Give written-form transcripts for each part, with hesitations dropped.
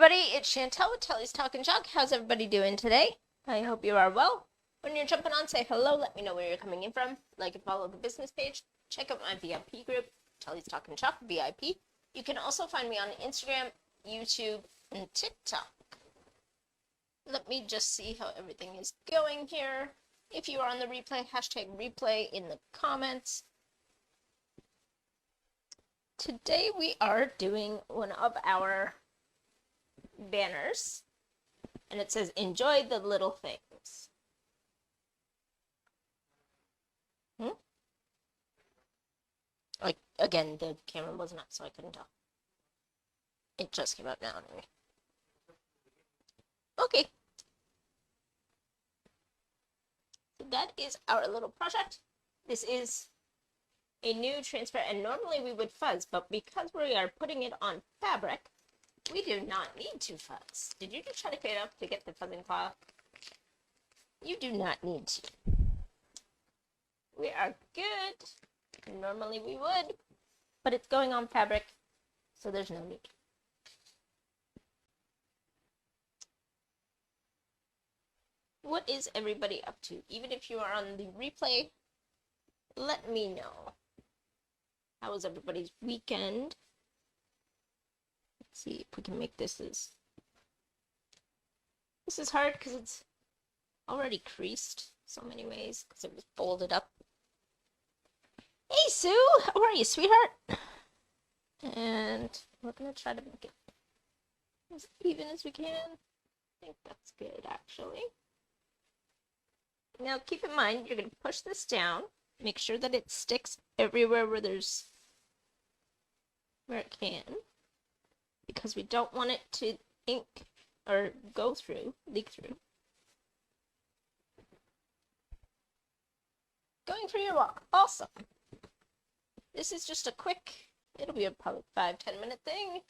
everybody, it's Chantel with Telly's Talking Chalk. How's everybody doing today? I hope you are well. When you're jumping on, say hello, let me know where you're coming in from. Like and follow the business page. Check out my VIP group, Telly's Talking Chalk, VIP. You can also find me on Instagram, YouTube, and TikTok. Let me just see how everything is going here. If you are on the replay, hashtag replay in the comments. Today we are doing one of our banners, and it says enjoy the little things. Like, again, the camera wasn't up, so I couldn't tell. It just came up now anyway. Okay, so that is our little project. This is a new transfer, and normally we would fuzz, but because we are putting it on fabric, we do not need to fuzz. Did you just try to clean up to get the fuzzing cloth? You do not need to. We are good. Normally we would, but it's going on fabric, so there's no need. What is everybody up to? Even if you are on the replay, let me know. How was everybody's weekend? Let's see if we can make this as... This is hard because it's already creased so many ways because it was folded up. Hey Sue, how are you, sweetheart? And we're gonna try to make it as even as we can. I think that's good, actually. Now keep in mind, you're gonna push this down. Make sure that it sticks everywhere where it can, because we don't want it to ink or leak through. Going for your walk. Awesome. This is just a quick, it'll be a probably 5-10 minute thing.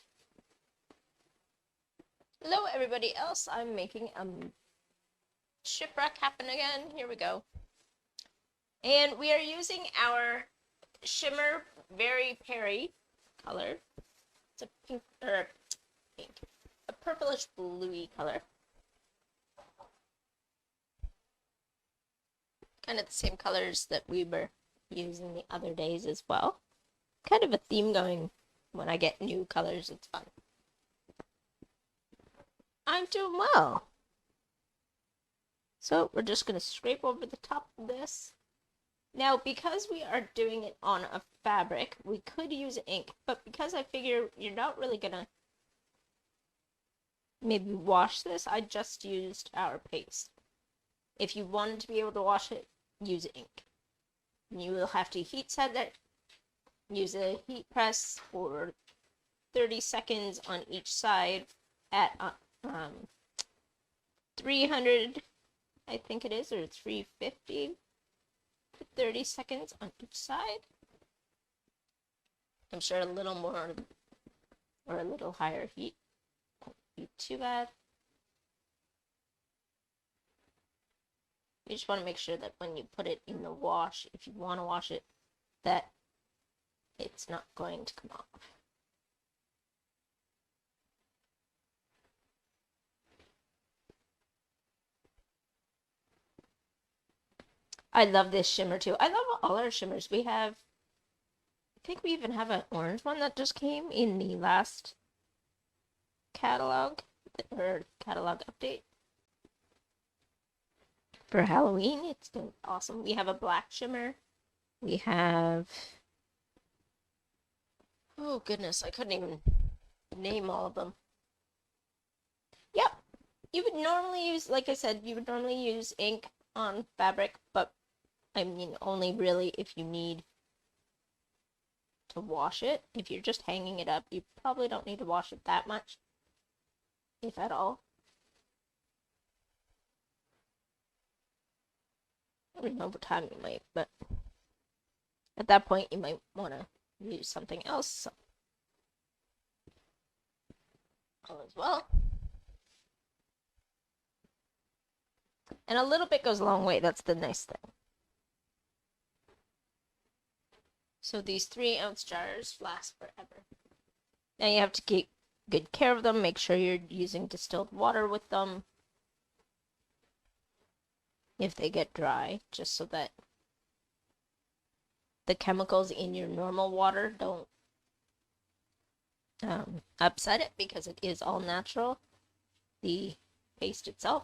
Hello everybody else, I'm making a shipwreck happen again. Here we go. And we are using our Shimmer Very Perry color. It's a pink, a purplish bluey color. Kind of the same colors that we were using the other days as well. Kind of a theme going when I get new colors, it's fun. I'm doing well. So we're just going to scrape over the top of this. Now, because we are doing it on a fabric, we could use ink, but because I figure you're not really going to maybe wash this, I just used our paste. If you wanted to be able to wash it, use ink. You will have to heat set it, use a heat press for 30 seconds on each side at 300, I think it is, or 350. 30 seconds on each side. I'm sure a little more or a little higher heat won't be too bad. You just want to make sure that when you put it in the wash, if you want to wash it, that it's not going to come off. I love this shimmer too. I love all our shimmers. We have, I think we even have an orange one that just came in the last catalog, or catalog update. For Halloween, it's been awesome. We have a black shimmer. We have, oh goodness, I couldn't even name all of them. Yep. You would normally use, like I said, you would normally use ink on fabric, but I mean, only really if you need to wash it. If you're just hanging it up, you probably don't need to wash it that much, if at all. I don't know over time you might, but at that point you might want to use something else. So. All as well. And a little bit goes a long way. That's the nice thing. So these 3-ounce jars last forever. Now you have to keep good care of them. Make sure you're using distilled water with them if they get dry, just so that the chemicals in your normal water don't upset it, because it is all natural, the paste itself.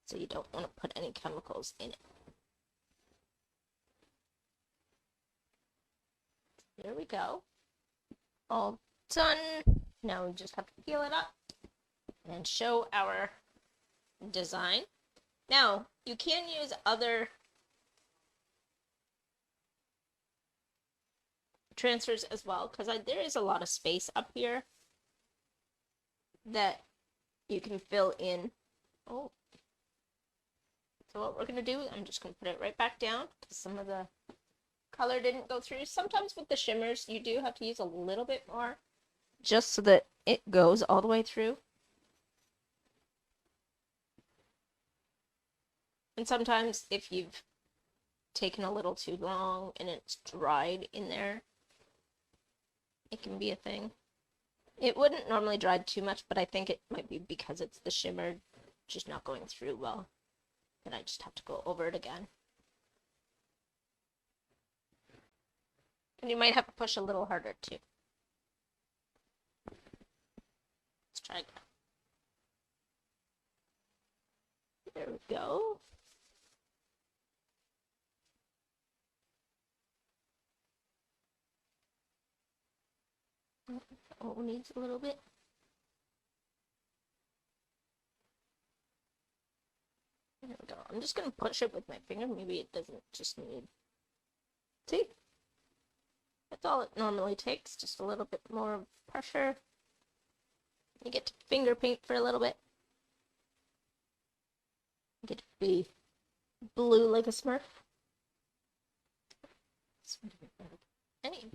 So you don't want to put any chemicals in it. There we go. All done. Now we just have to peel it up and show our design. Now, you can use other transfers as well, because there is a lot of space up here that you can fill in. Oh. So what we're going to do, I'm just going to put it right back down, because some of the color didn't go through. Sometimes with the shimmers, you do have to use a little bit more, just so that it goes all the way through. And sometimes if you've taken a little too long and it's dried in there, it can be a thing. It wouldn't normally dry too much, but I think it might be because it's the shimmer just not going through well. Then I just have to go over it again. And you might have to push a little harder too. Let's try again. There we go. Oh, needs a little bit. There we go. I'm just gonna push it with my finger. Maybe it doesn't just need. See? That's all it normally takes. Just a little bit more pressure. You get to finger paint for a little bit. You get to be blue like a Smurf. Anyway.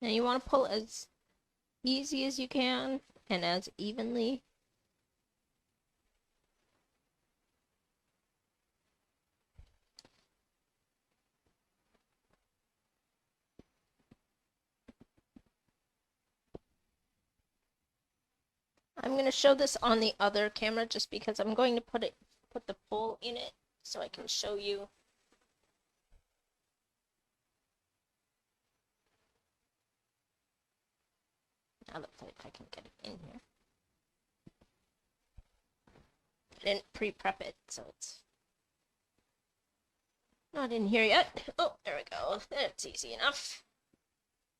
Now you want to pull as easy as you can and as evenly. I'm going to show this on the other camera just because I'm going to put the pole in it so I can show you. Now let's see if I can get it in here. I didn't pre-prep it, so it's not in here yet. Oh, there we go. That's easy enough.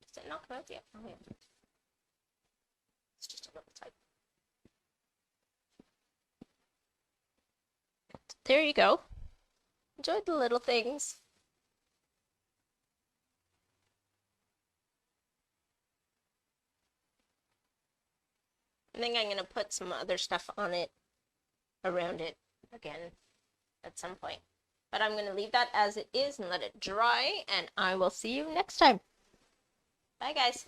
Does it not come out yet? Oh, yeah. It's just a little tight. There you go. Enjoy the little things. I think I'm going to put some other stuff on it, around it again at some point. But I'm going to leave that as it is and let it dry, and I will see you next time. Bye, guys.